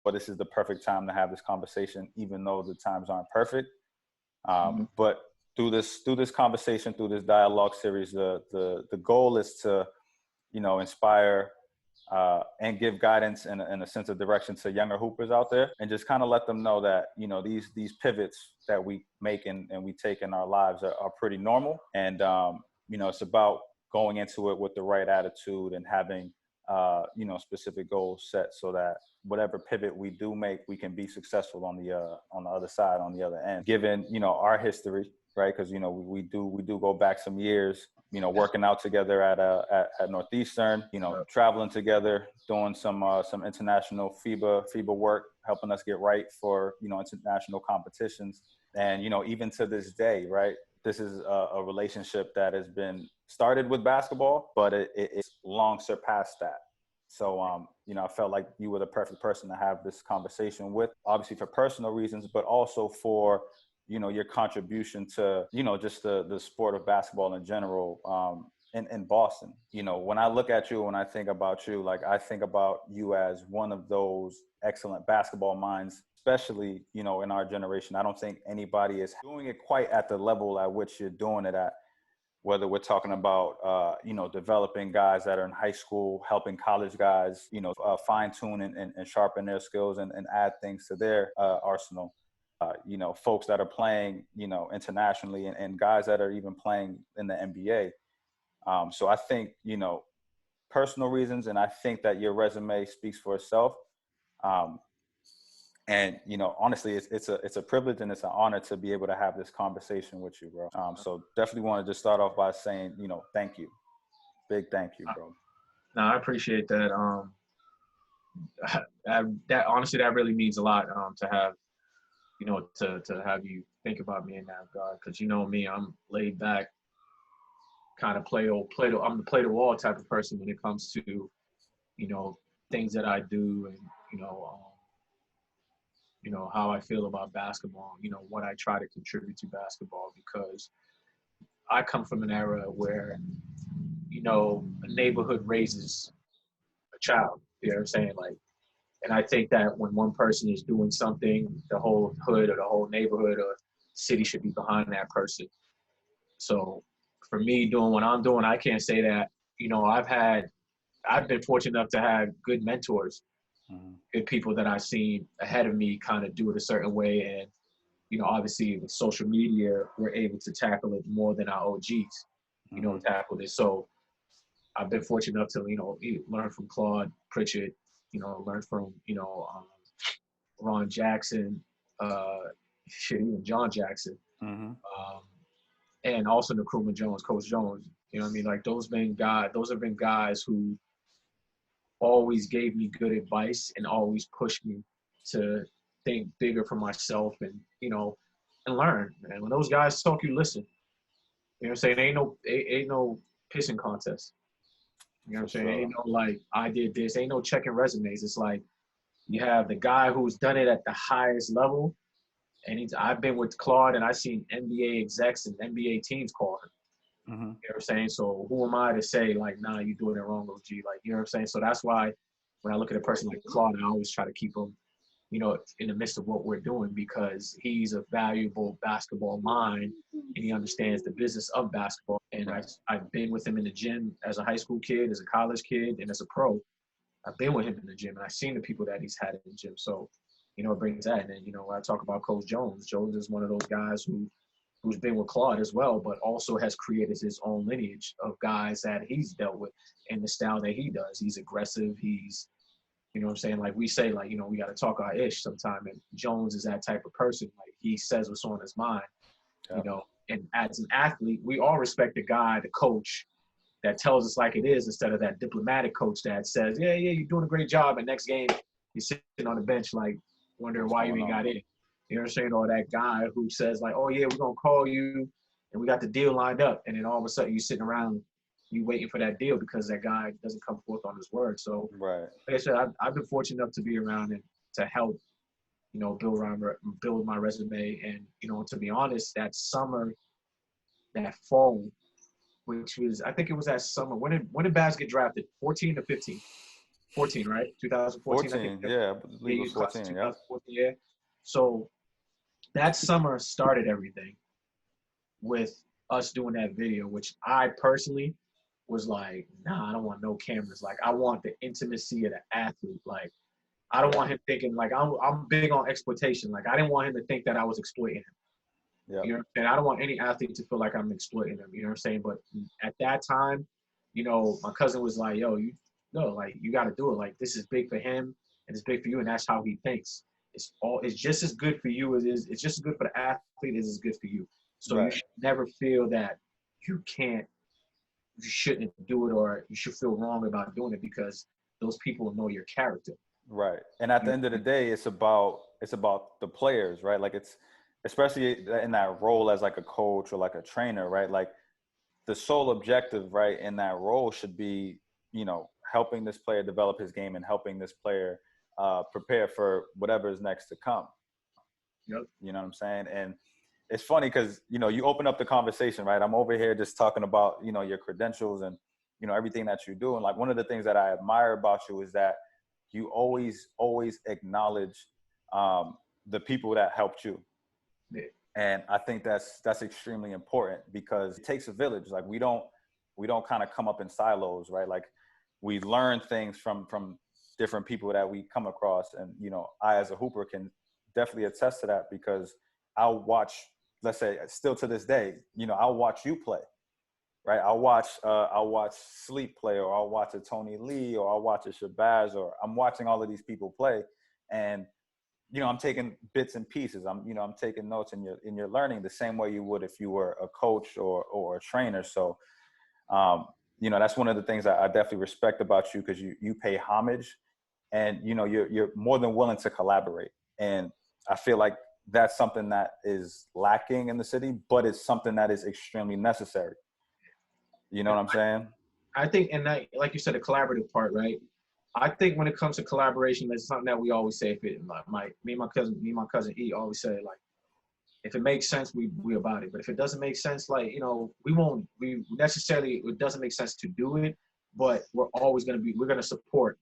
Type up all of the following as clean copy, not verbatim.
but this is the perfect time to have this conversation, even though the times aren't perfect. But through this conversation, through this dialogue series, the goal is to, inspire and give guidance and a sense of direction to younger hoopers out there, and just kind of let them know that, these pivots that we make and we take in our lives are pretty normal. And, it's about going into it with the right attitude and having, specific goals set so that whatever pivot we do make, we can be successful on the other side, on the other end, given, our history, right? Because, we do go back some years, working out together at Northeastern, traveling together, doing some international FIBA work, helping us get right for, international competitions. And, even to this day, right, this is a relationship that has been started with basketball, but it's long surpassed that. So, I felt like you were the perfect person to have this conversation with, obviously for personal reasons, but also for, your contribution to, just the sport of basketball in general, in Boston. When I look at you, when I think about you, like, I think about you as one of those excellent basketball minds, especially, in our generation. I don't think anybody is doing it quite at the level at which you're doing it at, whether we're talking about, developing guys that are in high school, helping college guys, fine tune and sharpen their skills and add things to their arsenal. Folks that are playing, internationally and guys that are even playing in the NBA. So I think, personal reasons, and I think that your resume speaks for itself. And, honestly, it's a privilege and it's an honor to be able to have this conversation with you, bro. So definitely want to just start off by saying, thank you. Big thank you, bro. No, I appreciate that. That honestly, that really means a lot, to have, to have you think about me in that regard. Because me, I'm laid back, kind of I'm the play to wall type of person when it comes to, things that I do and, how I feel about basketball, what I try to contribute to basketball, because I come from an era where, a neighborhood raises a child, you know what I'm saying? Like, and I think that when one person is doing something, the whole hood or the whole neighborhood or city should be behind that person. So for me doing what I'm doing, I can't say that, I've been fortunate enough to have good mentors, good people that I've seen ahead of me kind of do it a certain way. And, obviously with social media, we're able to tackle it more than our OGs, tackle this. So I've been fortunate enough to, learn from Claude Pritchard, learn from, Ron Jackson, even John Jackson, and also Nkrumah Jones, Coach Jones. Like those have been guys who always gave me good advice and always pushed me to think bigger for myself and, and learn. And when those guys talk, you listen. You know what I'm saying? Ain't no pissing contest. You know what I'm saying? Ain't no like, I did this. Ain't no checking resumes. It's like you have the guy who's done it at the highest level. And I've been with Claude and I've seen NBA execs and NBA teams call him. You know what I'm saying? So who am I to say, like, nah, you're doing it wrong, OG? Like, you know what I'm saying? So that's why when I look at a person like Claude, I always try to keep him, in the midst of what we're doing, because he's a valuable basketball mind and he understands the business of basketball. And I've been with him in the gym as a high school kid, as a college kid, and as a pro. I've been with him in the gym and I've seen the people that he's had in the gym. So, it brings that. And then, when I talk about Coach Jones, Jones is one of those guys who's been with Claude as well, but also has created his own lineage of guys that he's dealt with and the style that he does. He's aggressive. He's, what I'm saying? Like we say, like, we got to talk our ish sometime. And Jones is that type of person. Like he says what's on his mind, and as an athlete, we all respect the guy, the coach that tells us like it is, instead of that diplomatic coach that says, yeah, you're doing a great job. And next game, you're sitting on the bench, like wondering why you ain't got in. You know what I'm saying? Or that guy who says like, oh yeah, we're going to call you and we got the deal lined up. And then all of a sudden you're sitting around, you waiting for that deal because that guy doesn't come forth on his word. So like I said, I've been fortunate enough to be around and to help, build my resume. And, to be honest, that summer, that fall, which was, I think it was that summer. When did Baz get drafted? 14 or 15? 14, right? 2014, I think. 14, yeah, I believe it Yeah, was class of 14, yeah. 2014, yeah. So that summer started everything with us doing that video, which I personally was like, nah, I don't want no cameras. Like, I want the intimacy of the athlete. Like, I don't want him thinking, like, I'm big on exploitation. Like, I didn't want him to think that I was exploiting him. Yeah. You know what I'm saying? I don't want any athlete to feel like I'm exploiting them. You know what I'm saying? But at that time, you know, my cousin was like, yo, you got to do it. Like, this is big for him and it's big for you. And that's how he thinks. It's just as good for you as it's just as good for the athlete as it's good for you. So you Right. should never feel that you shouldn't do it, or you should feel wrong about doing it, because those people know your character. Right. And at the end of the day, it's about the players, right? Like, it's especially in that role as like a coach or like a trainer, right? Like, the sole objective, right, in that role should be, you know, helping this player develop his game and helping this player prepare for whatever is next to come. Yep. You know what I'm saying? And it's funny because, you know, you open up the conversation, right? I'm over here just talking about, you know, your credentials and, you know, everything that you do. And like, one of the things that I admire about you is that you always acknowledge the people that helped you. Yeah. And I think that's extremely important, because it takes a village. Like, we don't kind of come up in silos, right? Like, we learn things from different people that we come across. And, you know, I, as a hooper, can definitely attest to that, because I'll watch, let's say, still to this day, you know, I'll watch you play, right? I'll watch Sleep play, or I'll watch a Tony Lee, or I'll watch a Shabazz, or I'm watching all of these people play. And, you know, I'm taking bits and pieces. I'm taking notes, and you're learning the same way you would if you were a coach or a trainer. So, you know, that's one of the things I definitely respect about you, because you pay homage, and, you know, you're more than willing to collaborate. And I feel like that's something that is lacking in the city, but it's something that is extremely necessary. You know what I'm saying? I think, and that, like you said, the collaborative part, right? I think when it comes to collaboration, that's something that we always say. If it, me and my cousin E always say, like, if it makes sense, we about it. But if it doesn't make sense, like, you know, we necessarily, it doesn't make sense to do it, but we're going to support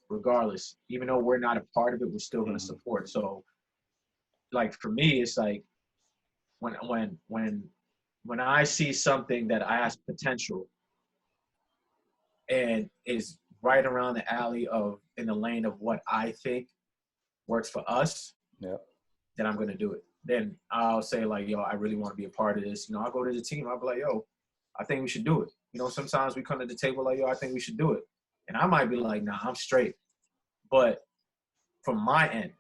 regardless. Even though we're not a part of it, we're still going to support. So, like, for me, it's like, when I see something that I has potential and is right around the alley in the lane of what I think works for us, yeah, then I'm gonna do it. Then I'll say, like, yo, I really want to be a part of this. You know, I'll go to the team. I'll be like, yo, I think we should do it. You know, sometimes we come to the table like, yo, I think we should do it. And I might be like, nah, I'm straight. But from my end,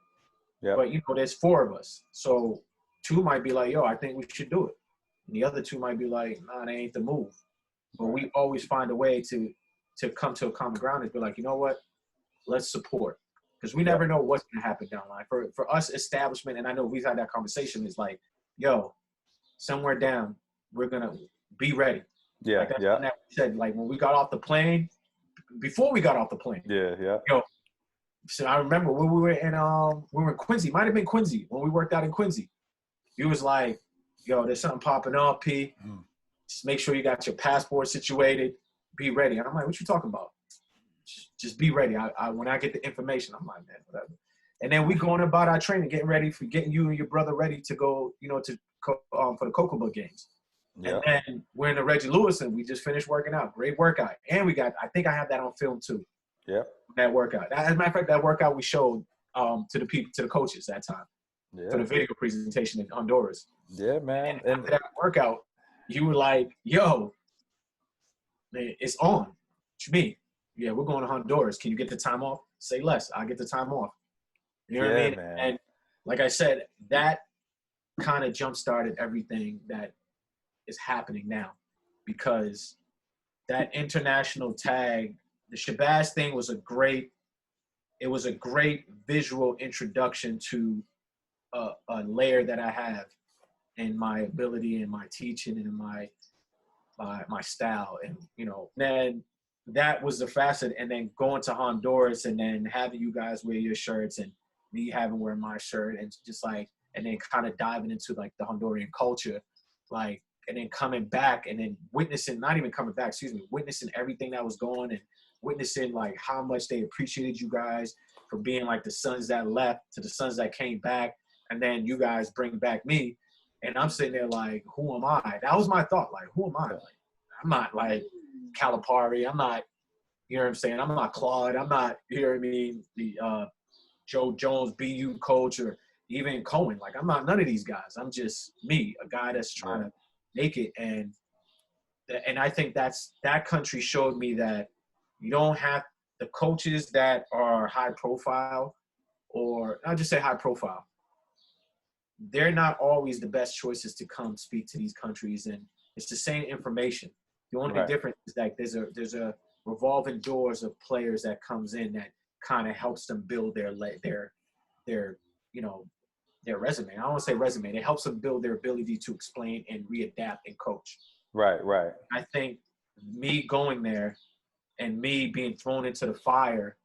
but, you know, there's 4 of us. So 2 might be like, yo, I think we should do it. And the other 2 might be like, nah, that ain't the move. But we always find a way to come to a common ground and be like, you know what, let's support. Because we never know what's going to happen down the line. For us, establishment, and I know we've had that conversation, is like, yo, somewhere down, we're going to be ready. Yeah, like that we said, like, when we got off the plane, before we got off the plane. Yeah. Yo, so I remember when we were in Quincy. Might have been Quincy, when we worked out in Quincy. He was like, yo, there's something popping up, P. Just make sure you got your passport situated. Be ready. And I'm like, what you talking about? Just be ready. When I get the information, I'm like, man, whatever. And then we going about our training, getting ready for getting you and your brother ready to go, you know, for the Cocoa Book games. Yeah. And then we're in the Reggie Lewis, and we just finished working out. Great workout. And I think I have that on film too. Yeah. That workout. As a matter of fact, that workout we showed to the coaches that time for the video presentation in Honduras. Yeah, man. And after that workout, you were like, yo, man, it's on. What you mean? Yeah, we're going to Honduras. Can you get the time off? Say less. I'll get the time off. You know what I mean? Man. And like I said, that kind of jump-started everything that is happening now, because that international tag, the Shabazz thing was a great visual introduction to a layer that I have in my ability and my teaching and in my style. And, you know, then that was the facet. And then going to Honduras and then having you guys wear your shirts and me having wear my shirt, and just like, and then kind of diving into like the Honduran culture, like, and then coming back and then witnessing everything that was going, and witnessing like how much they appreciated you guys for being like the sons that left to the sons that came back, and then you guys bring back me, and I'm sitting there like, who am I? That was my thought. Like, who am I? Like, I'm not like Calipari. I'm not, you know what I'm saying? I'm not Claude. I'm not, you know what I mean? The Joe Jones BU coach or even Cohen. Like, I'm not none of these guys. I'm just me, a guy that's trying to make it. And I think that country showed me that you don't have the coaches that are high profile, or I'll just say high profile. They're not always the best choices to come speak to these countries, and it's the same information. The only difference is that there's a revolving doors of players that comes in that kind of helps them build their you know, their resume. I don't want to say resume. It helps them build their ability to explain and readapt and coach. Right. I think me going there and me being thrown into the fire,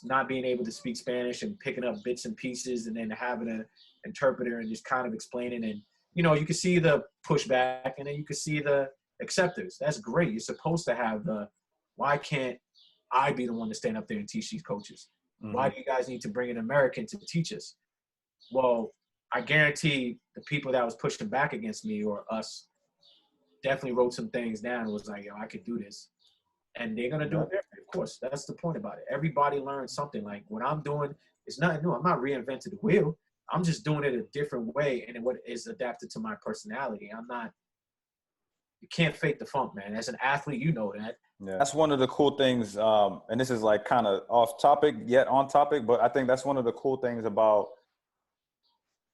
not being able to speak Spanish and picking up bits and pieces and then having an interpreter and just kind of explaining, and, you know, you can see the pushback and then you can see the acceptors. That's great. You're supposed to have why can't I be the one to stand up there and teach these coaches? Mm-hmm. Why do you guys need to bring an American to teach us? Well, I guarantee the people that was pushing back against me or us definitely wrote some things down and was like, yo, I could do this. And they're going to do it there. Of course, that's the point about it. Everybody learns something. Like, what I'm doing is nothing new. I'm not reinventing the wheel. I'm just doing it a different way and what is adapted to my personality. You can't fake the funk, man. As an athlete, you know that. Yeah. That's one of the cool things, and this is like kind of off topic yet on topic, but I think that's one of the cool things about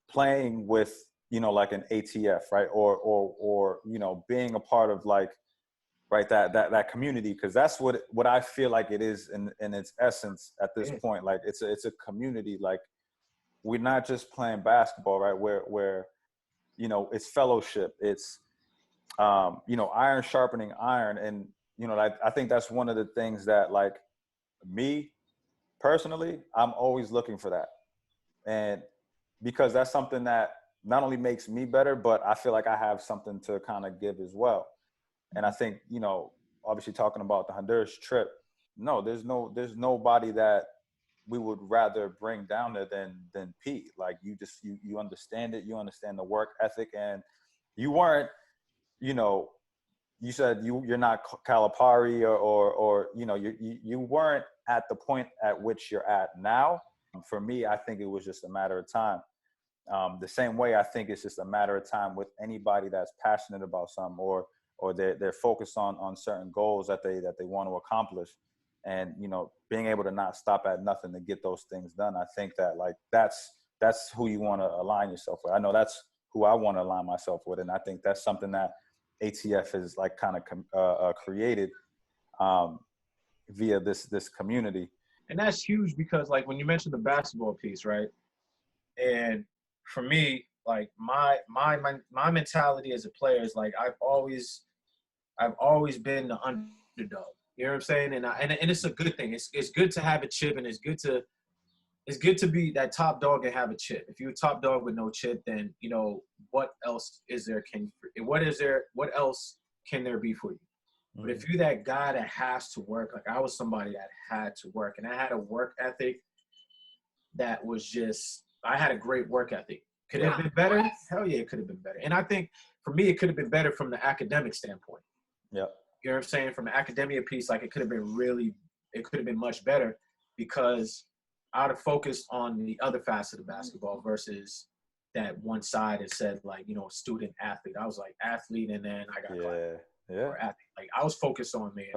playing with, you know, like an ATF, right? Or you know, being a part of like, right, that community, because that's what I feel like it is in its essence at this point. Like, it's a community. Like, we're not just playing basketball, right? Where you know, it's fellowship. It's you know, iron sharpening iron. And, you know, I think that's one of the things that, like, me personally, I'm always looking for that. And because that's something that not only makes me better, but I feel like I have something to kind of give as well. And I think, you know, obviously talking about the Honduras trip, no, there's nobody that we would rather bring down there than Pete. Like, you understand it, you understand the work ethic, and you weren't, you know, you said you're not Calipari or you know, you weren't at the point at which you're at now. For me, I think it was just a matter of time. The same way I think it's just a matter of time with anybody that's passionate about something or they're focused on certain goals that they want to accomplish. And, you know, being able to not stop at nothing to get those things done. I think that, like, that's who you want to align yourself with. I know that's who I want to align myself with. And I think that's something that ATF is like kind of created via this community. And that's huge because, like, when you mentioned the basketball piece, right? And for me, like, my mentality as a player is like, I've always been the underdog. You know what I'm saying? And it's a good thing. It's good to have a chip, and it's good to be that top dog and have a chip. If you're a top dog with no chip, then, you know, what else is there? What else can there be for you? Mm-hmm. But if you're that guy that has to work, like I was somebody that had to work, and I had a work ethic that was just, I had a great work ethic. Could it have been better? Hell yeah, it could have been better. And I think for me, it could have been better from the academic standpoint. Yeah. You know what I'm saying? From the academia piece, like, it could have been much better because I would have focused on the other facet of basketball versus that one side that said, like, you know, student athlete. I was like athlete, and then I got or athlete. Like, I was focused on, man.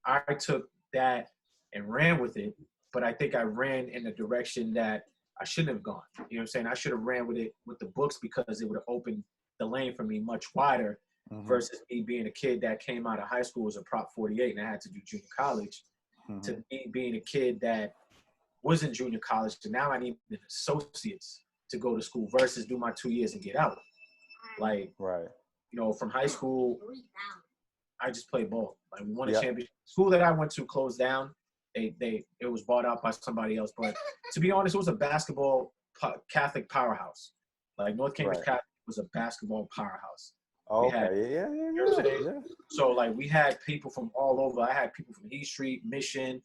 I took that and ran with it, but I think I ran in the direction that I shouldn't have gone. You know what I'm saying? I should have ran with it with the books because it would have opened the lane for me much wider. Mm-hmm. Versus me being a kid that came out of high school as a Prop 48 and I had to do junior college, mm-hmm. to me being a kid that was in junior college, and now I need an associates to go to school versus do my 2 years and get out. Like, right. You know, from high school, I just played ball. Like, we won a championship. School that I went to closed down. It was bought out by somebody else. But to be honest, it was a basketball Catholic powerhouse. Like, North Cambridge Catholic was a basketball powerhouse. Oh, We had, okay. you know what I'm saying? Yeah. So like we had people from all over. I had people from East Street, Mission,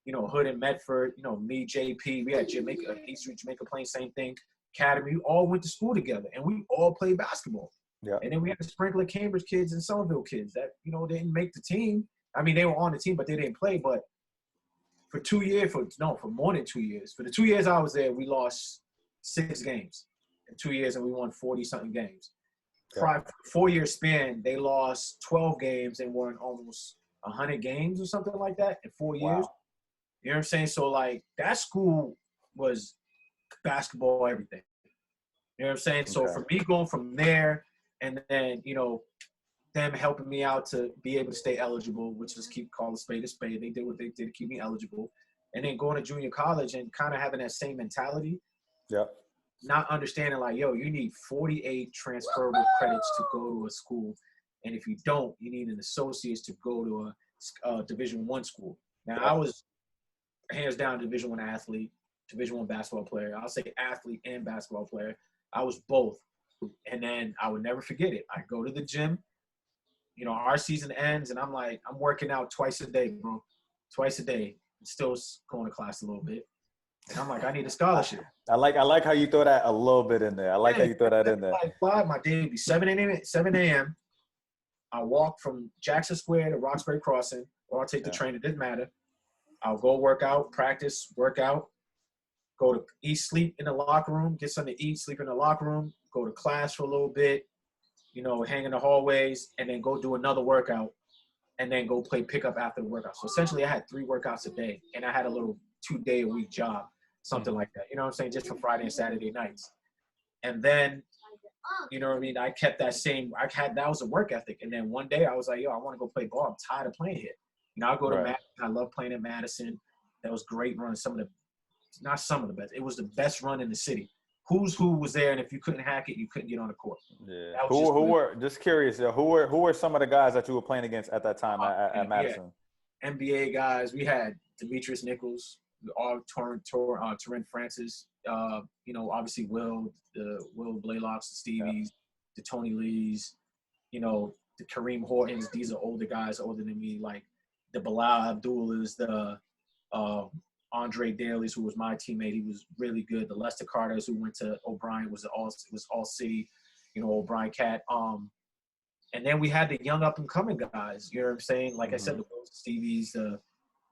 you know, Hood and Medford, you know, me, JP. We had Jamaica, East Street, Jamaica Plain, same thing. Academy. We all went to school together, and we all played basketball. Yeah. And then we had a sprinkle of Cambridge kids and Somerville kids that, you know, didn't make the team. I mean, they were on the team, but they didn't play. But for 2 years, for more than 2 years. For the 2 years I was there, we lost 6 games in 2 years, and we won 40-something games. Yeah. 4-year span, they lost 12 games and won almost 100 games or something like that in 4 years. Wow. You know what I'm saying? So, like, that school was basketball, everything. You know what I'm saying? So, Okay. for me going from there and then, you know, them helping me out to be able to stay eligible, which is call a spade a spade. They did what they did to keep me eligible. And then going to junior college and kind of having that same mentality. Yeah. Not understanding, like, yo, you need 48 transferable credits to go to a school. And if you don't, you need an associate's to go to a Division I school. Now, I was hands down Division I athlete, Division I basketball player. I'll say athlete and basketball player. I was both. And then I would never forget it. I go to the gym. You know, our season ends, and I'm like, I'm working out twice a day, bro. Twice a day. I'm still going to class a little bit. And I'm like, I need a scholarship. I like how you throw that a little bit in there. I like how you throw that in there. Like, my day would be 7 a.m. I walk from Jackson Square to Roxbury Crossing, or I'll take the train. It didn't matter. I'll go work out, practice, work out, go to eat, sleep in the locker room, get something to eat, sleep in the locker room, go to class for a little bit, you know, hang in the hallways, and then go do another workout, and then go play pickup after the workout. So essentially I had 3 workouts a day, and I had a little 2-day-a-week job, something like that. You know what I'm saying? Just for Friday and Saturday nights. And then, you know what I mean? I kept that same, that was a work ethic. And then one day I was like, yo, I want to go play ball. I'm tired of playing here. You know, I go to Madison. I love playing at Madison. That was great run. Not some of the best. It was the best run in the city. Who's who was there, and if you couldn't hack it, you couldn't get on the court. Yeah. Who were just curious? Who were some of the guys that you were playing against at that time at Madison? NBA guys. We had Demetrius Nichols, Torrin Francis. You know, obviously Will Blaylocks, the Stevies, the Tony Lees. You know, the Kareem Hortons. These are older guys, older than me. Like the Bilal Abdul is the. Andre Daly's, who was my teammate, he was really good. The Lester Carters, who went to O'Brien, was all city, you know, O'Brien Cat. And then we had the young up and coming guys. You know what I'm saying? Like I said, the Stevies.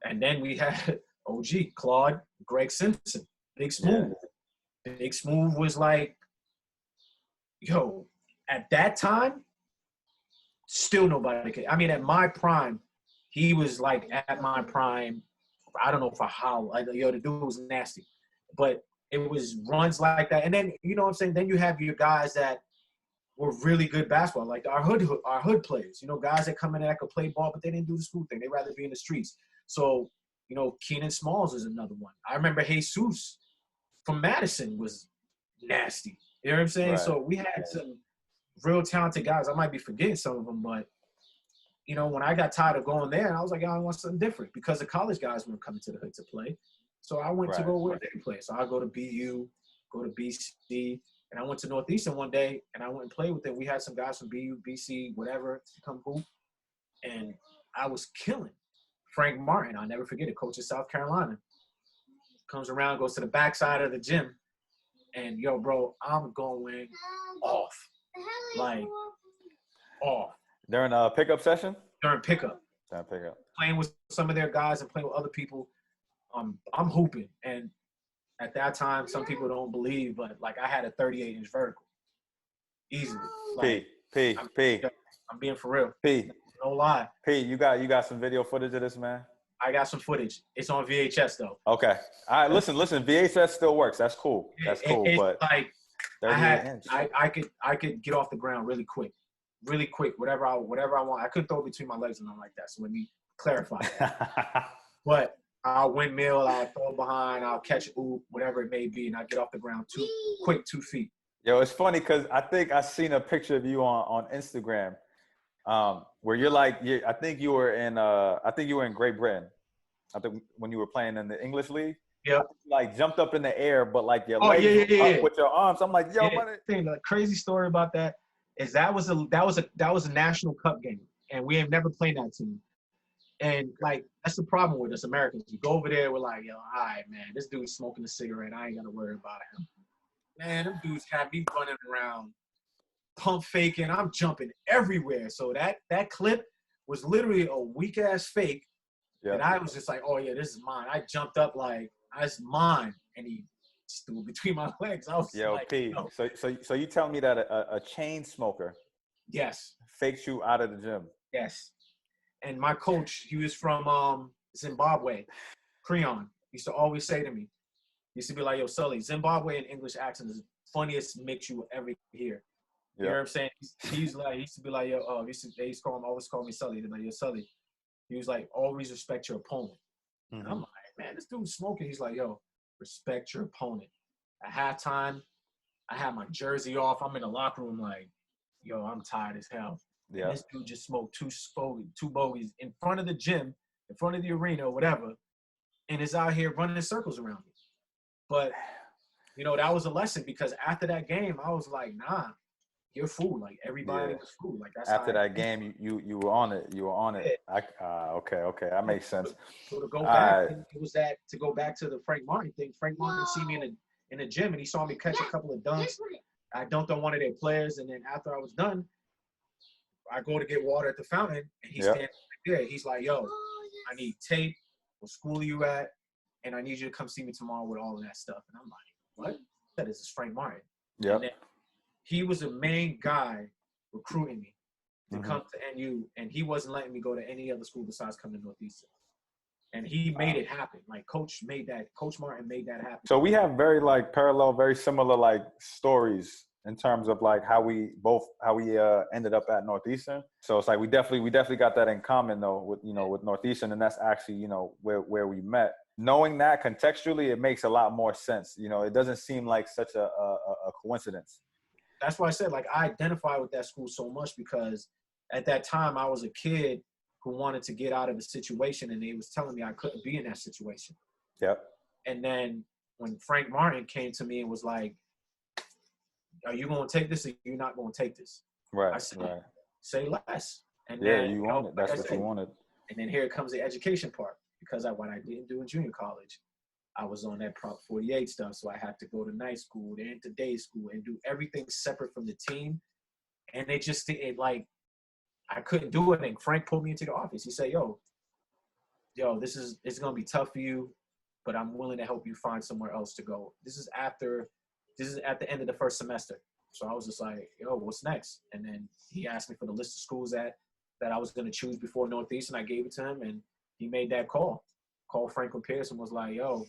And then we had OG Claude, Greg Simpson, Big Smooth. Yeah. Big Smooth was like, yo, at that time, still nobody could. I mean, at my prime, he was like at my prime. I don't know for how. Yo, the dude was nasty. But it was runs like that. And then, you know what I'm saying, then you have your guys that were really good basketball, like our hood players. You know, guys that come in that could play ball, but they didn't do the school thing. They'd rather be in the streets. So, you know, Keenan Smalls is another one. I remember Jesus from Madison was nasty. You know what I'm saying? Right. So we had some real talented guys. I might be forgetting some of them, but you know, when I got tired of going there, I was like, I want something different because the college guys weren't coming to the hood to play. So I went to go where they play. So I go to BU, go to BC, and I went to Northeastern one day, and I went and played with them. We had some guys from BU, BC, whatever, to come hoop, and I was killing. Frank Martin, I'll never forget it, coach of South Carolina, comes around, goes to the backside of the gym, and, yo, bro, I'm going off. Like, off. During a pickup session? During pickup. Playing with some of their guys and playing with other people. I'm hooping. And at that time, some people don't believe, but, like, I had a 38-inch vertical. Easily. Like, I'm being for real. No lie. You got some video footage of this, man? I got some footage. It's on VHS, though. Okay. All right, listen. VHS still works. That's cool. That's cool. But like, I could get off the ground really quick. Really quick, whatever I want. I couldn't throw it between my legs and nothing like that. So let me clarify that. But I'll windmill, I'll throw it behind, I'll catch oop, whatever it may be, and I get off the ground 2 feet. Yo, it's funny because I think I seen a picture of you on Instagram, where you're like, I think you were in Great Britain. I think when you were playing in the English league. Yeah. Like jumped up in the air, but like your legs up with your arms. I'm like, yo, the crazy story about that is that was a National Cup game, and we have never played that team. And like that's the problem with us Americans. You go over there, we're like, yo, all right, man, this dude's smoking a cigarette. I ain't gotta worry about him. Man, them dudes have me running around, pump faking. I'm jumping everywhere. So that clip was literally a weak ass fake. Yep. And I was just like, oh yeah, this is mine. I jumped up like, that's mine, and he stood between my legs. I was like, P. No. So you tell me that a chain smoker, yes, fakes you out of the gym. Yes. And my coach, he was from Zimbabwe, Creon. He used to always say to me, he used to be like, yo, Sully, Zimbabwe and English accent is the funniest mix you will ever hear. You know what I'm saying? He used to be like, yo, they used to always call me Sully. They're like, yo, Sully. He was like, always respect your opponent. Mm-hmm. And I'm like, man, this dude's smoking. He's like, yo, respect your opponent. At halftime, I had my jersey off. I'm in the locker room like, yo, I'm tired as hell. Yeah. And this dude just smoked two bogeys in front of the gym, in front of the arena or whatever, and is out here running circles around me. But, you know, that was a lesson because after that game, I was like, nah, you're a fool. Like, everybody was fool. Like, that's after that game, you were on it. You were on it. Yeah. Okay. That makes sense. So to go back, it was that to go back to the Frank Martin thing. Frank Martin see me in the gym, and he saw me catch a couple of dunks. I dunked on one of their players, and then after I was done, I go to get water at the fountain, and he's standing right there. He's like, yo, I need tape. What school are you at? And I need you to come see me tomorrow with all of that stuff. And I'm like, what? That is Frank Martin. Yeah. He was the main guy recruiting me to come to NU, and he wasn't letting me go to any other school besides coming to Northeastern. And he made it happen. Like Coach Martin made that happen. So we have very parallel, very similar stories in terms of how we ended up at Northeastern. So it's we definitely got that in common though with Northeastern, and that's actually where we met. Knowing that contextually, it makes a lot more sense. It doesn't seem like such a coincidence. That's why I said I identify with that school so much because at that time I was a kid who wanted to get out of the situation, and they was telling me I couldn't be in that situation. Yep. And then when Frank Martin came to me and was like, are you going to take this or you're not going to take this? Right. I said, say less. And then, you want it. That's what you wanted. And then here comes the education part. Because what I didn't do in junior college, I was on that Prop 48 stuff. So I had to go to night school, then to day school, and do everything separate from the team. And I couldn't do it. And Frank pulled me into the office. He said, yo, it's going to be tough for you, but I'm willing to help you find somewhere else to go. This is at the end of the first semester. So I was just like, yo, what's next? And then he asked me for the list of schools that I was going to choose before Northeastern. I gave it to him, and he made that call. Called Franklin Pierce and was like, yo,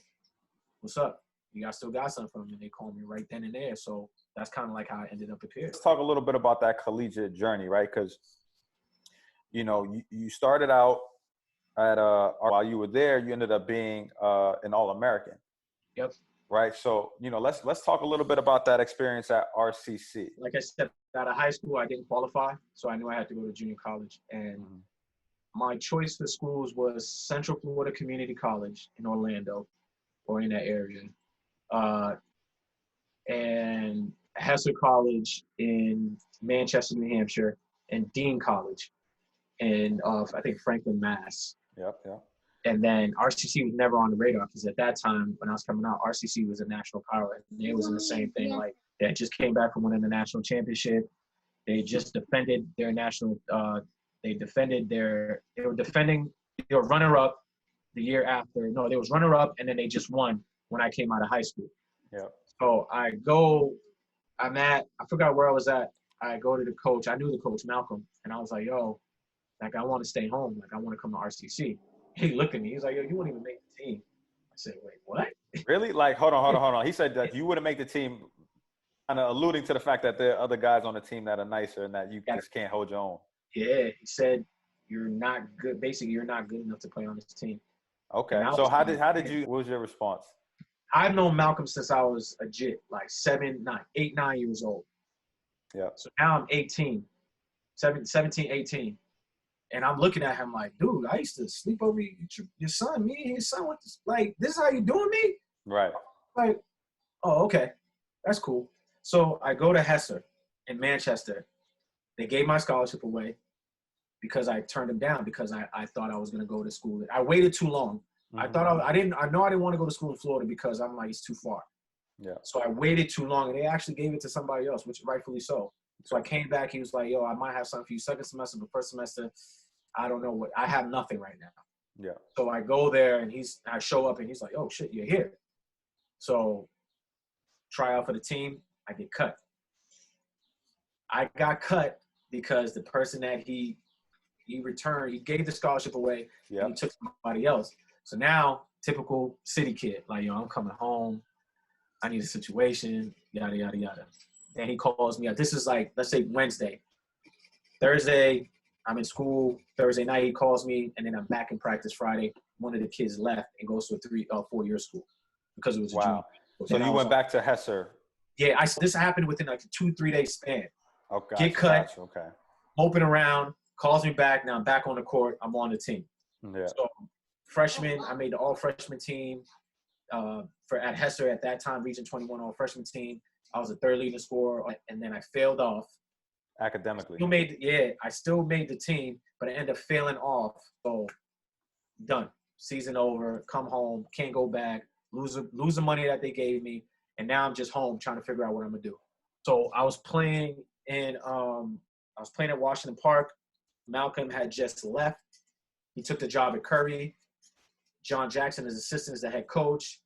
what's up? You still got something from him? And they called me right then and there. So that's kind of how I ended up at Pierce. Let's talk a little bit about that collegiate journey, right? Because, you started out at while you were there, you ended up being an All-American. Yep. Right. So, let's talk a little bit about that experience at RCC. Like I said, out of high school, I didn't qualify. So I knew I had to go to junior college. And my choice for schools was Central Florida Community College in Orlando or in that area. And Hesser College in Manchester, New Hampshire, and Dean College in, I think, Franklin, Mass. Yep. And then RCC was never on the radar because at that time, when I was coming out, RCC was a national power. And they was in the same thing. They just came back from winning the national championship. They just defended their national. They were runner-up the year after. No, they was runner-up, and then they just won when I came out of high school. Yeah. So I forgot where I was at. I go to the coach. I knew the coach, Malcolm, and I was like, yo, I want to stay home. I want to come to RCC. He looked at me. He's like, yo, you won't even make the team. I said, wait, what? Really? Hold on. He said that you wouldn't make the team, kind of alluding to the fact that there are other guys on the team that are nicer and that you just can't hold your own. Yeah. He said, you're not good. Basically, you're not good enough to play on this team. Okay. So what was your response? I've known Malcolm since I was a jit, 8, 9 years old. Yeah. So now I'm 17, 18. And I'm looking at him like, dude, I used to sleep over your son. Me and his son went to, this is how you doing me? Right. Oh, okay. That's cool. So I go to Hesser in Manchester. They gave my scholarship away because I turned them down because I thought I was going to go to school. I waited too long. I thought I didn't want to go to school in Florida because I'm like, it's too far. Yeah. So I waited too long, and they actually gave it to somebody else, which rightfully so. So I came back. He was like, yo, I might have something for you second semester, but first semester, I don't know what. I have nothing right now. Yeah. So I go there, and I show up, and he's like, oh, shit, you're here. So try out for the team. I get cut. I got cut because the person that he returned, he gave the scholarship away, and he took somebody else. So now, typical city kid, like, yo, I'm coming home. I need a situation, yada, yada, yada. Then he calls me up. This is like, let's say Wednesday. Thursday, I'm in school. Thursday night, he calls me, and then I'm back in practice Friday. One of the kids left and goes to a 4-year school because it was a junior. So you went back to Hesser. Yeah, this happened within like a 2-3 day span. Okay. Get cut. Gotcha. Okay. Hoping around, calls me back. Now I'm back on the court. I'm on the team. Yeah. So freshman, I made the all freshman team at Hesser at that time, Region 21 all freshman team. I was a third leading scorer, and then I failed off. Academically. I still made the team, but I ended up failing off. So done. Season over. Come home. Can't go back. Lose the money that they gave me, and now I'm just home trying to figure out what I'm gonna do. So I was playing at Washington Park. Malcolm had just left. He took the job at Curry. John Jackson, his assistant, is the head coach.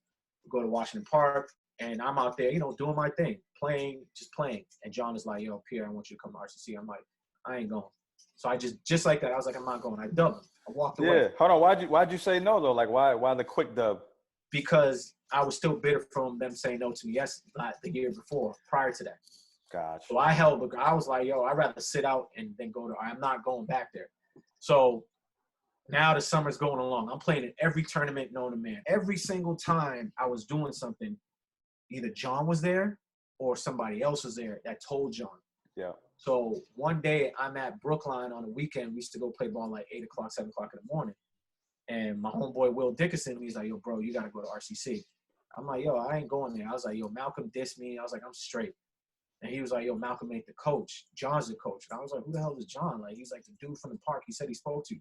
We go to Washington Park, and I'm out there, doing my thing, just playing. And John is like, yo, Pierre, I want you to come to RCC. I'm like, I ain't going. So I just like that, I was like, I'm not going. I dubbed him. I walked away. Yeah. Hold on. Why'd you say no, though? Like, why the quick dub? Because I was still bitter from them saying no to me. Yes, not the year before, prior to that. Gotcha. So I was like, yo, I'd rather sit out and then I'm not going back there. So now the summer's going along. I'm playing in every tournament known to man. Every single time I was doing something, either John was there or somebody else was there that told John. Yeah. So one day I'm at Brookline on a weekend. We used to go play ball like 8 o'clock, 7 o'clock in the morning. And my homeboy, Will Dickinson, he's like, yo, bro, you got to go to RCC. I'm like, yo, I ain't going there. I was like, yo, Malcolm dissed me. I was like, I'm straight. And he was like, yo, Malcolm ain't the coach. John's the coach. And I was like, who the hell is John? Like, he's like the dude from the park he said he spoke to.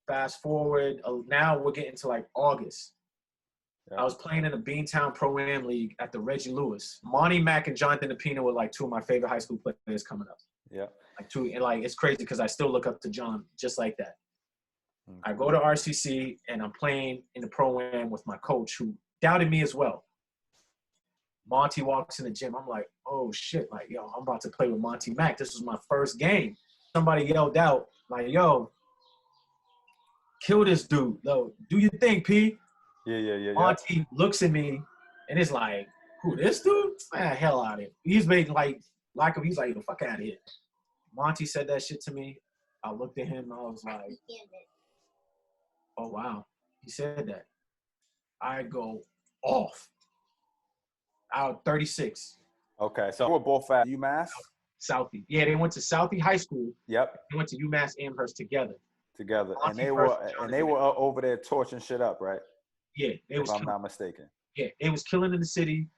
Fast forward, now we're getting to like August. Yeah. I was playing in the Beantown Pro-Am League at the Reggie Lewis. Monty Mack and Jonathan DePina were like two of my favorite high school players coming up. Yeah. It's crazy because I still look up to John just like that. I go to RCC, and I'm playing in the Pro-Am with my coach who doubted me as well. Monty walks in the gym. I'm like, oh, shit. Like, yo, I'm about to play with Monty Mack. This was my first game. Somebody yelled out, like, yo, kill this dude. Yo, do your thing, P. Yeah. Monty looks at me, and it's like, who, this dude? Man, hell out of here. He's made like him. He's like, yo, fuck out of here. Monty said that shit to me. I looked at him, and I was like, oh, wow. He said that. I go off. Out 36. Okay, so we're both at UMass? Southie. Yeah, they went to Southie High School. Yep. They went to UMass Amherst together. And they were over there torching shit up, right? Yeah, if I'm not mistaken. Yeah, it was killing in the city,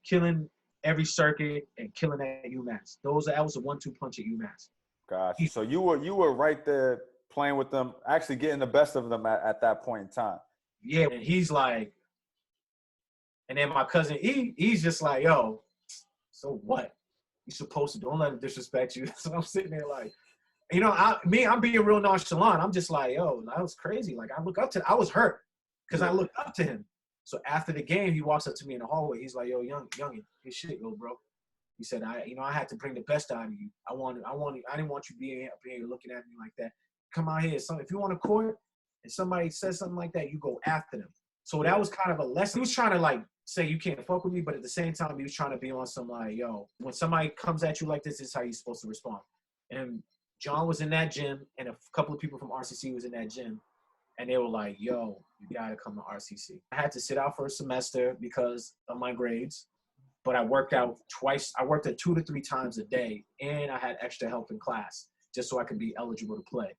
killing every circuit, and killing at UMass. That was a 1-2 punch at UMass. Gotcha. So you were right there playing with them, actually getting the best of them at that point in time. Yeah, and he's like, and then my cousin, he's just like, yo, so what? You supposed to, don't let him disrespect you. So I'm sitting there like, I'm being real nonchalant. I'm just like, yo, that was crazy. Like, I was hurt because I looked up to him. So after the game, he walks up to me in the hallway. He's like, yo, youngin, good shit, yo, bro. He said, I had to bring the best out of you. I didn't want you being up here looking at me like that. Come out here. So if you want to court and somebody says something like that, you go after them. So that was kind of a lesson. He was trying to like say you can't fuck with me, but at the same time, he was trying to be on some like, yo, when somebody comes at you like this is how you're supposed to respond. And John was in that gym, and a couple of people from RCC was in that gym, and they were like, yo, you got to come to RCC. I had to sit out for a semester because of my grades, but I worked out twice. I worked at 2 to 3 times a day, and I had extra help in class just so I could be eligible to play.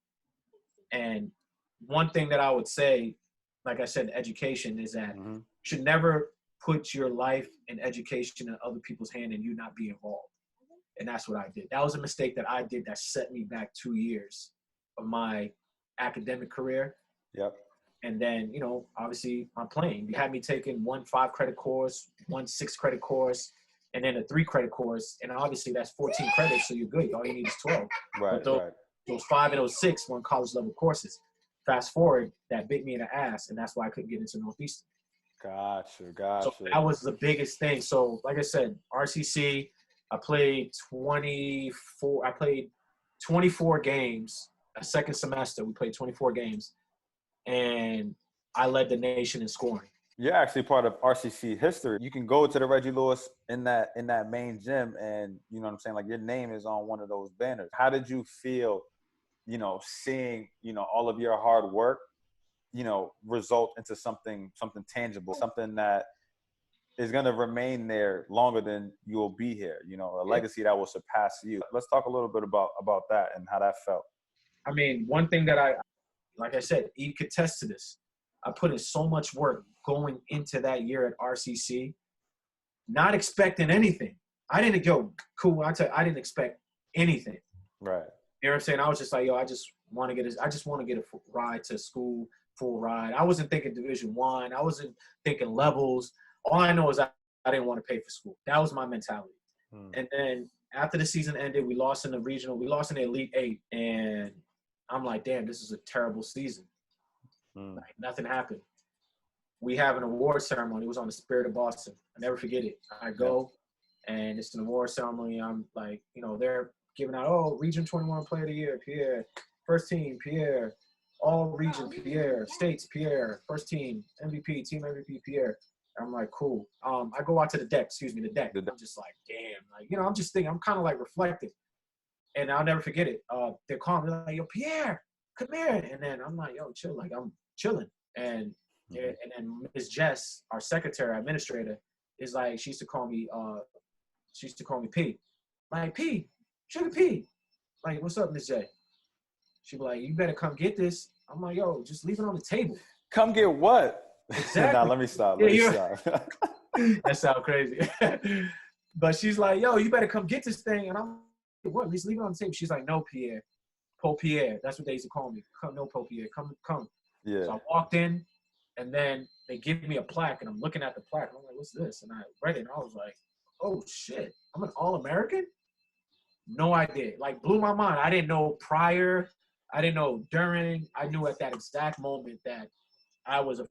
And one thing that I would say, like I said, education is that you should never put your life and education in other people's hand and you not be involved. And that's what I did. That was a mistake that I did that set me back 2 years of my academic career. Yep. And then, you know, obviously I'm playing. You had me taking 1 5-credit course, 1 6-credit course, and then a 3-credit course. And obviously that's 14 credits, so you're good. All you need is 12. Right, but those 5 and those 6 were college level courses. Fast forward, that bit me in the ass, and that's why I couldn't get into Northeastern. Gotcha. So that was the biggest thing. So like I said, RCC, I played 24 games. A second semester, we played 24 games, and I led the nation in scoring. You're actually part of RCC history. You can go to the Reggie Lewis in that main gym, and you know what I'm saying, like your name is on one of those banners. How did you feel, you know, seeing, you know, all of your hard work, you know, result into something tangible, something that is going to remain there longer than you'll be here, you know, a legacy that will surpass you. Let's talk a little bit about that and how that felt. I mean, one thing that like I said, you could attest to this. I put in so much work going into that year at RCC, not expecting anything. I didn't go, cool, I didn't expect anything. Right. You know what I'm saying? I was just like, yo, I just want to get a ride to school, full ride. I wasn't thinking Division I. I wasn't thinking levels. All I know is I didn't want to pay for school. That was my mentality. And then after the season ended, we lost in the regional. We lost in the Elite 8. And I'm like, damn, this is a terrible season. Like, nothing happened. We have an award ceremony. It was on the Spirit of Boston. I never forget it. I go, and it's an award ceremony. I'm like, you know, they're giving out, Region 21 Player of the Year, Pierre. First team, Pierre. All region, Pierre. States, Pierre. First team, MVP, team MVP, Pierre. I'm like, cool. I go out to the deck. I'm just like, damn. Like, you know, I'm just thinking. I'm kind of like reflecting. And I'll never forget it. They're calling me like, yo, Pierre, come here. And then I'm like, yo, chill. Like, I'm chilling. And then Ms. Jess, our secretary, administrator, is like, she used to call me P. Like, P, Sugar P. Like, what's up, Ms. J? She'd be like, you better come get this. I'm like, yo, just leave it on the table. Come get what? Exactly. Nah, let me stop. Stop. That sounds crazy. But she's like, yo, you better come get this thing. And I'm like, what? Just leave it on the table. She's like, no, Pierre. Paul Pierre. That's what they used to call me. Come, no, Paul Pierre. Come. Yeah. So I walked in, and then they give me a plaque, and I'm looking at the plaque. And I'm like, what's this? And I read it, and I was like, oh, shit. I'm an All-American? No idea. Like, blew my mind. I didn't know prior. I didn't know during. I knew at that exact moment that I was a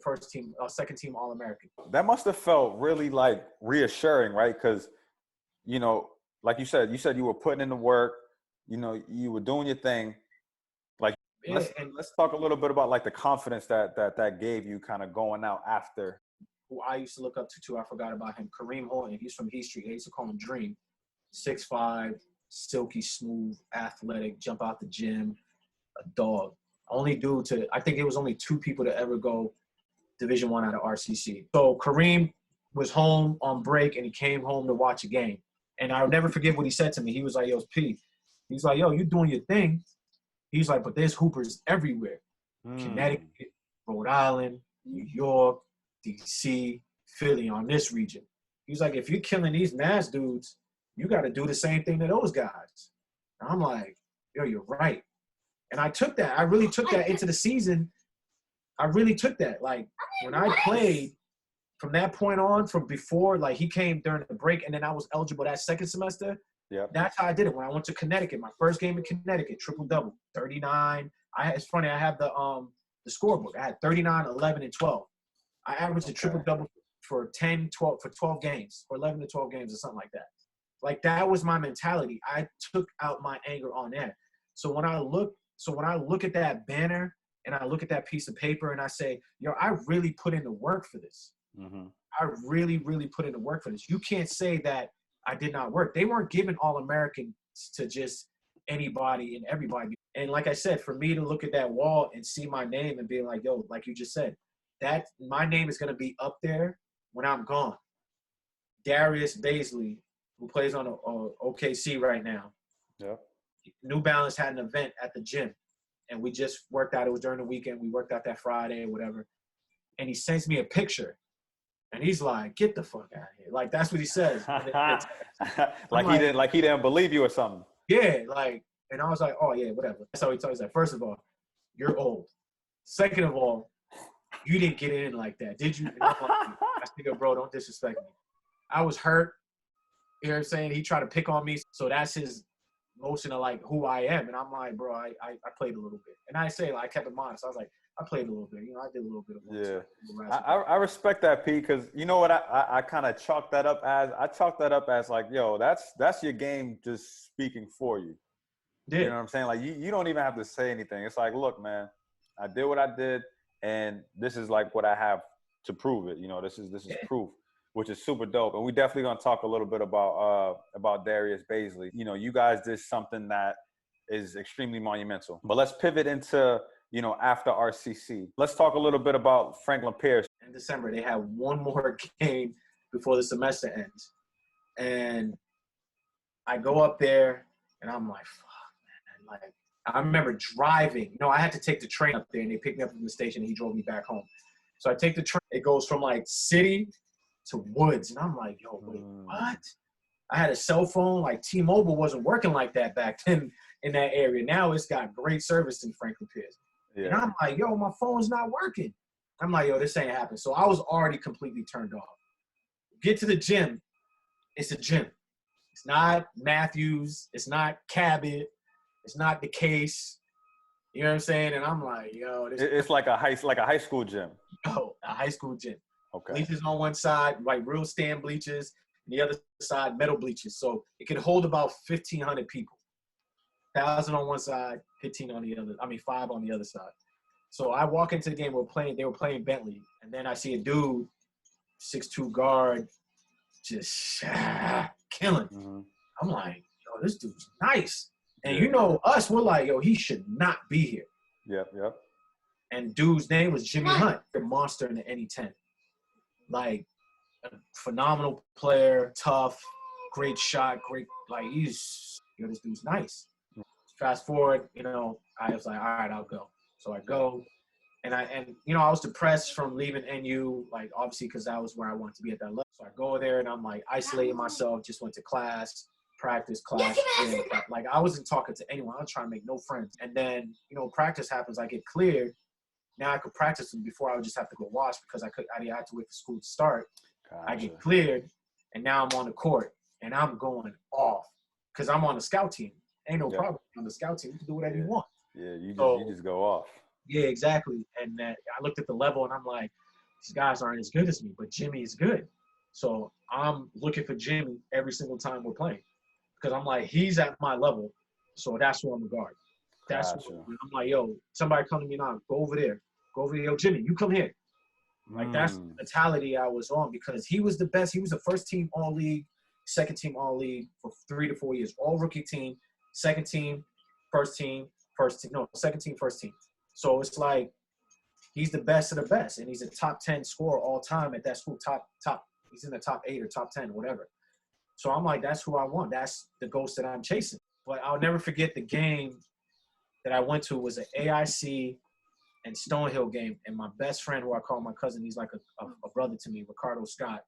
second team All-American. That must have felt really, like, reassuring, right? Because, you know, like you said you were putting in the work, you know, you were doing your thing. Like, let's talk a little bit about, like, the confidence that gave you kind of going out after. Who I used to look up to, too, I forgot about him, Kareem Horton. He's from Heath Street. They used to call him Dream. 6'5", silky smooth, athletic, jump out the gym, a dog. Only dude I think it was only 2 people to ever go Division I out of RCC. So Kareem was home on break, and he came home to watch a game. And I'll never forget what he said to me. He was like, yo, P. He's like, yo, you doing your thing. He's like, but there's hoopers everywhere. Connecticut, Rhode Island, New York, D.C., Philly, on this region. He's like, if you're killing these mass dudes, you got to do the same thing to those guys. And I'm like, yo, you're right. And I took that. I really took that into the season. I really took that. Like, when I played, from that point on, from before, like, he came during the break, and then I was eligible that second semester. Yeah. That's how I did it. When I went to Connecticut, my first game in Connecticut, triple-double, 39. It's funny, I have the scorebook. I had 39, 11, and 12. I averaged a triple-double for 12 games, or 11 to 12 games or something like that. Like, that was my mentality. I took out my anger on that. So when I look at that banner and I look at that piece of paper and I say, yo, I really put in the work for this. I really, really put in the work for this. You can't say that I did not work. They weren't giving All-Americans to just anybody and everybody. And like I said, for me to look at that wall and see my name and being like, yo, like you just said, that my name is going to be up there when I'm gone. Darius Baisley, who plays on OKC right now. Yeah. New Balance had an event at the gym, and we just worked out. It was during the weekend. We worked out that Friday or whatever. And he sends me a picture. And he's like, get the fuck out of here. Like, that's what he says. Like he didn't believe you or something. Yeah, like, and I was like, oh yeah, whatever. That's how he talks. Like, first of all, you're old. Second of all, you didn't get in like that, did you? And I'm like, I think, bro, don't disrespect me. I was hurt. You know what I'm saying? He tried to pick on me. So that's his notion of like who I am. And I'm like, bro, I played a little bit. And I say, like, I kept it modest. I was like, I played a little bit. You know, I did a little bit of work. Yeah. I respect that, Pete, because you know what I kind of chalked that up as like, yo, that's your game just speaking for you. Yeah. You know what I'm saying? Like you don't even have to say anything. It's like, look, man, I did what I did, and this is like what I have to prove it. You know, this is proof, which is super dope. And we definitely gonna talk a little bit about Darius Baisley. You know, you guys did something that is extremely monumental. But let's pivot into, you know, after RCC. Let's talk a little bit about Franklin Pierce. In December, they have one more game before the semester ends. And I go up there, and I'm like, fuck, man. Like, I remember driving. You know, I had to take the train up there, and they picked me up from the station, and he drove me back home. So I take the train. It goes from, like, city to woods. And I'm like, yo, wait, what? I had a cell phone. Like, T-Mobile wasn't working like that back then in that area. Now it's got great service in Franklin Pierce. Yeah. And I'm like, yo, my phone's not working. I'm like, yo, this ain't happening. So I was already completely turned off. Get to the gym. It's a gym. It's not Matthews. It's not Cabot. It's not the case. You know what I'm saying? And I'm like, yo. It's like a high school gym. Oh, a high school gym. Okay. Bleachers on one side, like real stand bleachers. And the other side, metal bleachers. So it could hold about 1,500 people. 1,000 on one side, 15 on the other. 5 on the other side. So I walk into the game. They were playing Bentley, and then I see a dude, 6'2" guard, just killing. Mm-hmm. I'm like, yo, this dude's nice. And you know us, we're like, yo, he should not be here. Yep. And dude's name was Jimmy Hunt, the monster in the NE10. Like, a phenomenal player, tough, great shot, this dude's nice. Fast forward, you know, I was like, all right, I'll go. So I go, and I was depressed from leaving NU, like, obviously, because that was where I wanted to be at that level. So I go there, and I'm like isolating myself, just went to class, practice, class. Like, I wasn't talking to anyone. I was trying to make no friends. And then, you know, practice happens. I get cleared. Now I could practice them. Before I would just have to go watch because I had to wait for school to start. Gotcha. I get cleared, and now I'm on the court, and I'm going off because I'm on the scout team. Ain't no problem on the scout team. You can do whatever you want. Yeah, you just go off. Yeah, exactly. And I looked at the level, and I'm like, these guys aren't as good as me, but Jimmy is good. So I'm looking for Jimmy every single time we're playing because I'm like, he's at my level, so that's who I'm a guard. That's gotcha. I'm like, yo, somebody come to me now. Go over there. Yo, Jimmy, you come here. Like, that's the mentality I was on because he was the best. He was the first team all-league, second team all-league for 3 to 4 years. All rookie team, second team, first team. No, second team, first team. So it's like he's the best of the best, and he's a top 10 scorer all time at that school. Top. He's in the top 8 or top 10, whatever. So I'm like, that's who I want. That's the ghost that I'm chasing. But I'll never forget the game that I went to was an AIC and Stonehill game, and my best friend, who I call my cousin, he's like a brother to me, Ricardo Scott.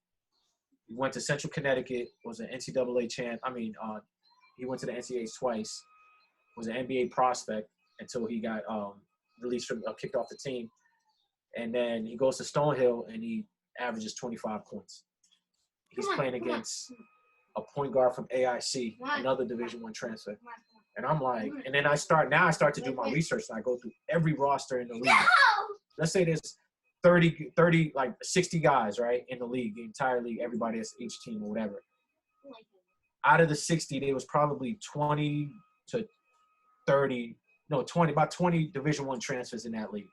He went to Central Connecticut, was an NCAA champ. He went to the NCAAs twice, was an NBA prospect until he got released from, kicked off the team. And then he goes to Stonehill, and he averages 25 points. He's playing against a point guard from AIC, another Division I transfer. And I'm like, and then I start to do my research, and I go through every roster in the league. Let's say there's 30, like 60 guys, right, in the league, the entire league, everybody that's each team or whatever. Out of the 60, there was probably 20 to 30, no, 20, about 20 Division I transfers in that league.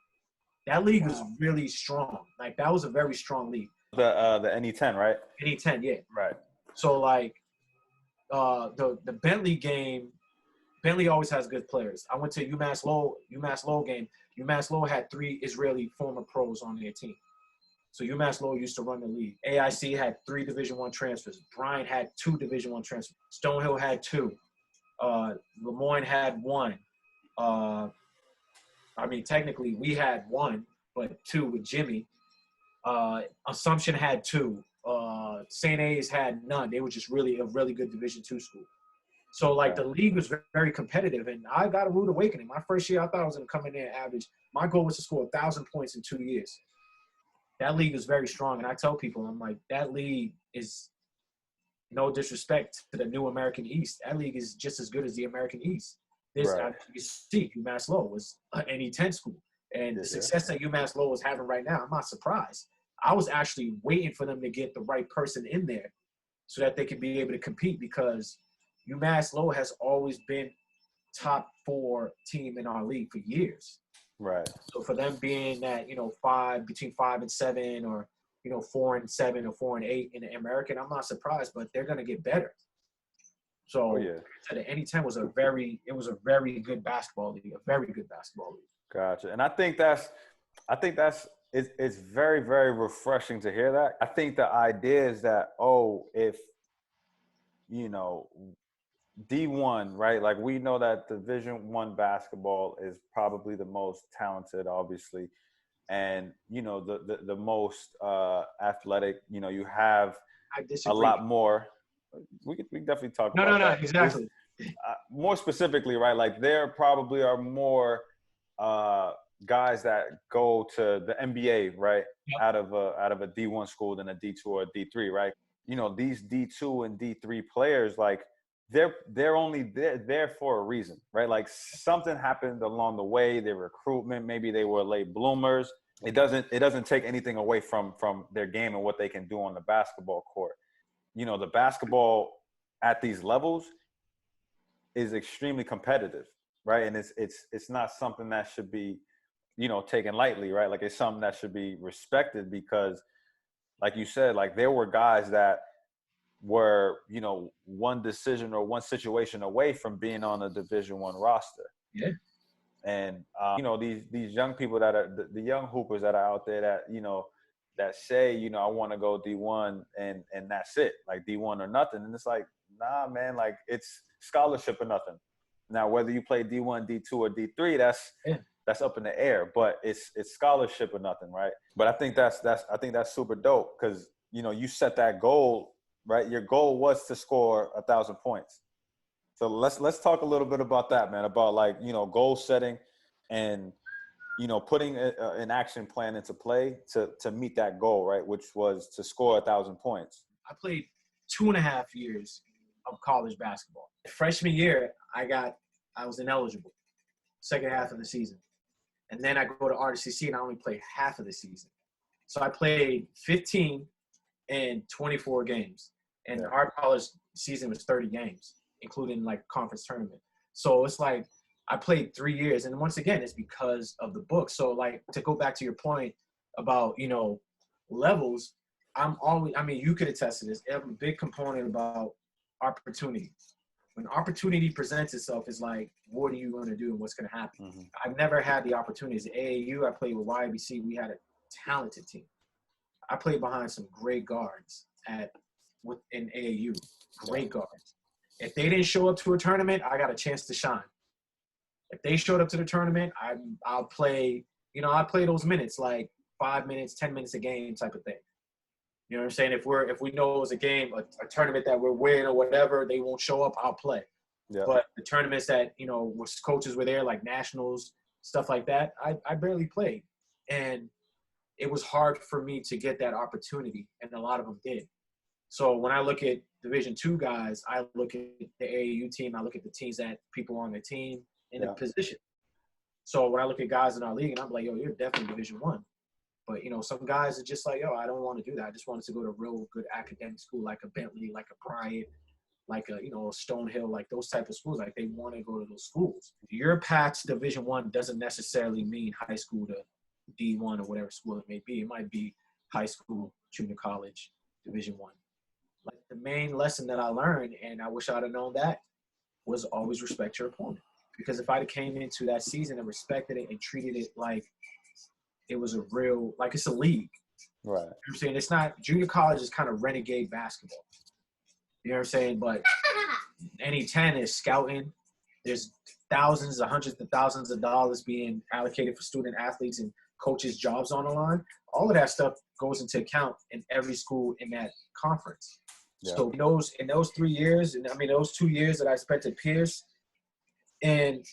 That league was really strong. Like, that was a very strong league. The NE10, right? NE10, yeah. Right. So, like, the Bentley game, Bentley always has good players. I went to UMass Lowell game. UMass Lowell had 3 Israeli former pros on their team. So UMass Lowell used to run the league. AIC had 3 Division I transfers. Bryant had 2 Division I transfers. Stonehill had 2. Lemoyne had 1. Technically we had 1, but 2 with Jimmy. Assumption had 2. St. A's had none. They were just really a really good Division II school. So, like, the league was very competitive, and I got a rude awakening. My first year, I thought I was going to come in there and average. My goal was to score 1,000 points in 2 years. That league is very strong, and I tell people, I'm like, that league is, no disrespect to the new American East, that league is just as good as the American East. You see, UMass Lowell was an E10 school, and the success that UMass Lowell is having right now, I'm not surprised. I was actually waiting for them to get the right person in there so that they could be able to compete, because UMass Lowell has always been top 4 team in our league for years. Right. So for them being that, between 5 and 7, or 4 and 7 or 4 and 8 in the American, I'm not surprised, but they're gonna get better. So the NE10 was a very good basketball league, a very good basketball league. Gotcha. And I think that's it's very, very refreshing to hear that. I think the idea is that, if D1, right? Like, we know that Division I basketball is probably the most talented, obviously, and the most athletic. You have a lot more. We can definitely talk about that. Exactly. More specifically, right? Like, there probably are more guys that go to the NBA, right? Yep. Out of a D1 school than a D2 or a D3, right? These D2 and D3 players, like, they're only there for a reason, right? Like, something happened along the way, their recruitment, maybe they were late bloomers. It doesn't take anything away from their game and what they can do on the basketball court. The basketball at these levels is extremely competitive, right? And it's not something that should be, taken lightly, right? Like, it's something that should be respected, because, like you said, like, there were guys that were, one decision or one situation away from being on a Division I roster. Yeah. And, these young people that are the young hoopers that are out there that, that say, I want to go D1 and that's it, like D1 or nothing. And it's like, nah, man, like, it's scholarship or nothing. Now, whether you play D1, D2, or D3, that's up in the air, but it's scholarship or nothing, right? But I think that's super dope, because, you set that goal, right? Your goal was to score 1,000 points. So let's talk a little bit about that, man, about, like, goal setting and, putting an action plan into play to meet that goal, right? Which was to score 1,000 points. I played 2.5 years of college basketball. Freshman year, I was ineligible, second half of the season. And then I go to RCC and I only played half of the season. So I played 15 and 24 games. And our college season was 30 games, including, like, conference tournament. So it's like I played 3 years. And once again, it's because of the book. So, like, to go back to your point about, levels, you could attest to this. I'm a big component about opportunity. When opportunity presents itself, it's like, what are you going to do and what's going to happen? Mm-hmm. I've never had the opportunities. At AAU, I played with YABC. We had a talented team. I played behind some great guards in AAU, great guards. If they didn't show up to a tournament, I got a chance to shine. If they showed up to the tournament, I'll play, I play those minutes, like 5 minutes, 10 minutes a game type of thing. You know what I'm saying? If we know it was a game, a tournament that we're winning or whatever, they won't show up, I'll play. Yeah. But the tournaments that, coaches were there, like nationals, stuff like that, I barely played. And it was hard for me to get that opportunity, and a lot of them did. So when I look at Division II guys, I look at the AAU team, I look at the teams that people on the team in the position. So when I look at guys in our league, and I'm like, yo, you're definitely Division I. But, some guys are just like, yo, I don't want to do that. I just wanted to go to a real good academic school, like a Bentley, like a Bryant, like a, Stonehill, like those type of schools. Like, they want to go to those schools. Your path to Division I doesn't necessarily mean high school to D1 or whatever school it may be. It might be high school, junior college, Division I. Like, the main lesson that I learned, and I wish I'd have known that, was always respect your opponent. Because if I'd have came into that season and respected it and treated it like it was a real, like, it's a league. Right. You know what I'm saying? It's not, junior college is kind of renegade basketball. You know what I'm saying? But NE10 is scouting. There's hundreds of thousands of dollars being allocated for student athletes and coaches' jobs on the line. all of that stuff goes into account in every school in that conference. Yeah. So in those 3 years, and I mean those 2 years that I spent at Pierce, and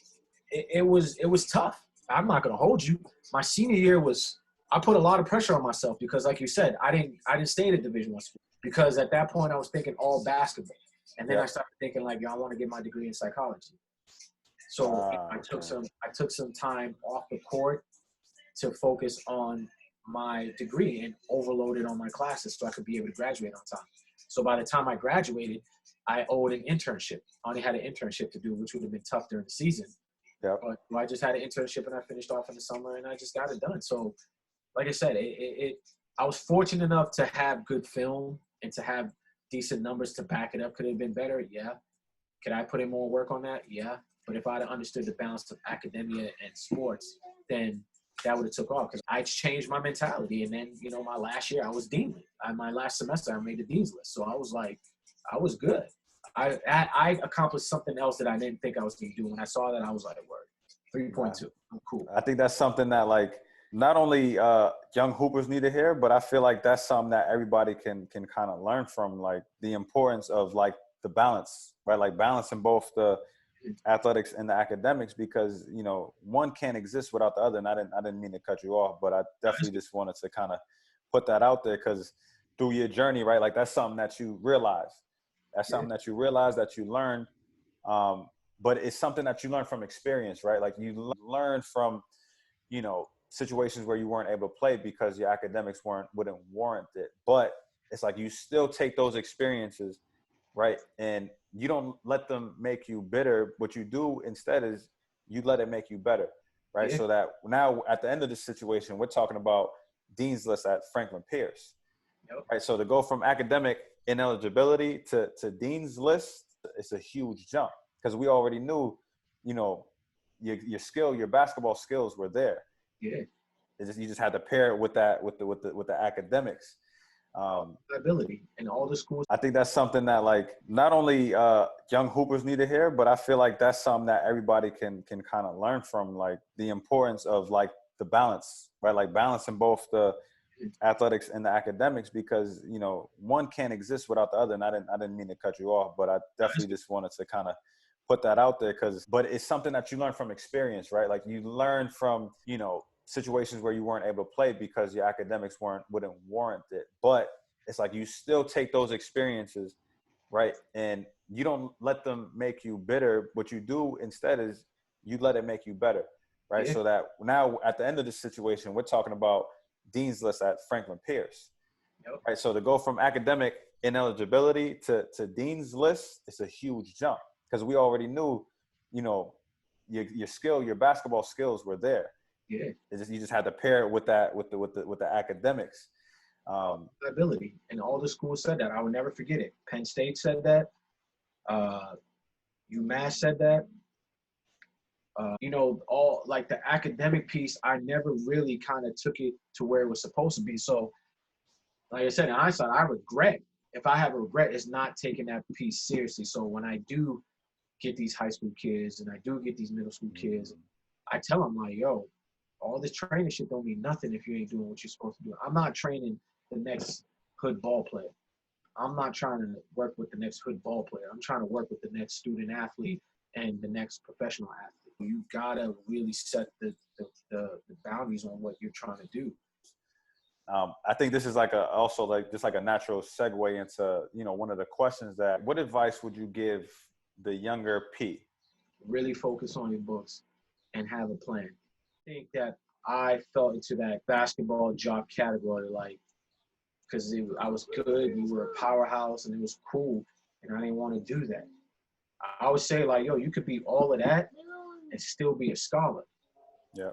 it was tough. I'm not gonna hold you. My senior year I put a lot of pressure on myself because, like you said, I didn't stay at a Division I school because at that point I was thinking all basketball, and then I started thinking like, I want to get my degree in psychology. So I took some time off the court to focus on my degree and overloaded on my classes so I could be able to graduate on time. So by the time I graduated, I owed an internship. I only had an internship to do, which would have been tough during the season. Yep. But I just had an internship and I finished off in the summer and I just got it done. So like I said, I was fortunate enough to have good film and to have decent numbers to back it up. Could it have been better? Yeah. Could I put in more work on that? Yeah. But if I'd have understood the balance of academia and sports, then that would have took off because I changed my mentality. And then, my last year I was deanly. My last semester I made the dean's list. So I was like, I was good. I accomplished something else that I didn't think I was going to do. When I saw that, I was like, word, 3.2. I'm cool. I think that's something that not only young hoopers need to hear, but I feel like that's something that everybody can kind of learn from, like the importance of the balance, right? Like balancing both the athletics and the academics, because one can't exist without the other. And I didn't mean to cut you off, but I definitely just wanted to kind of put that out there because through your journey, right? Like that's something that you realize. That's something that you realize, that you learn. But it's something that you learn from experience, right? Like you learn from, situations where you weren't able to play because your academics wouldn't warrant it. But it's like you still take those experiences, right? And you don't let them make you bitter. What you do instead is you let it make you better, right? Yeah. So that now at the end of this situation, we're talking about Dean's List at Franklin Pierce, right? So to go from academic ineligibility to Dean's List, it's a huge jump because we already knew, your basketball skills were there. Yeah. You just had to pair it with the academics. Ability in all the schools. I think that's something that not only young hoopers need to hear, but I feel like that's something that everybody can kind of learn from, like the importance of the balance, right? Like balancing both the athletics and the academics, because one can't exist without the other. And I didn't mean to cut you off, but I definitely just wanted to kind of put that out there but it's something that you learn from experience, right? Like you learn from situations where you weren't able to play because your academics wouldn't warrant it. But it's like you still take those experiences, right? And you don't let them make you bitter. What you do instead is you let it make you better, right? Yeah. So that now at the end of this situation, we're talking about Dean's List at Franklin Pierce, right? So to go from academic ineligibility to Dean's List, it's a huge jump because we already knew, your basketball skills were there. Yeah. You just had to pair it with the academics. Ability, and all the schools said that. I will never forget it. Penn State said that. UMass said that. All the academic piece, I never really kind of took it to where it was supposed to be. So, like I said, in hindsight, I regret. If I have a regret, it's not taking that piece seriously. So when I do get these high school kids and I do get these middle school kids, I tell them yo, all this training shit don't mean nothing if you ain't doing what you're supposed to do. I'm not training the next hood ball player. I'm not trying to work with the next hood ball player. I'm trying to work with the next student athlete and the next professional athlete. You gotta really set the boundaries on what you're trying to do. I think this is also a natural segue into one of the questions that, what advice would you give the younger P? Really focus on your books and have a plan. I think that I fell into that basketball job category, because I was good, we were a powerhouse, and it was cool, and I didn't want to do that. I would say, you could be all of that and still be a scholar. Yeah.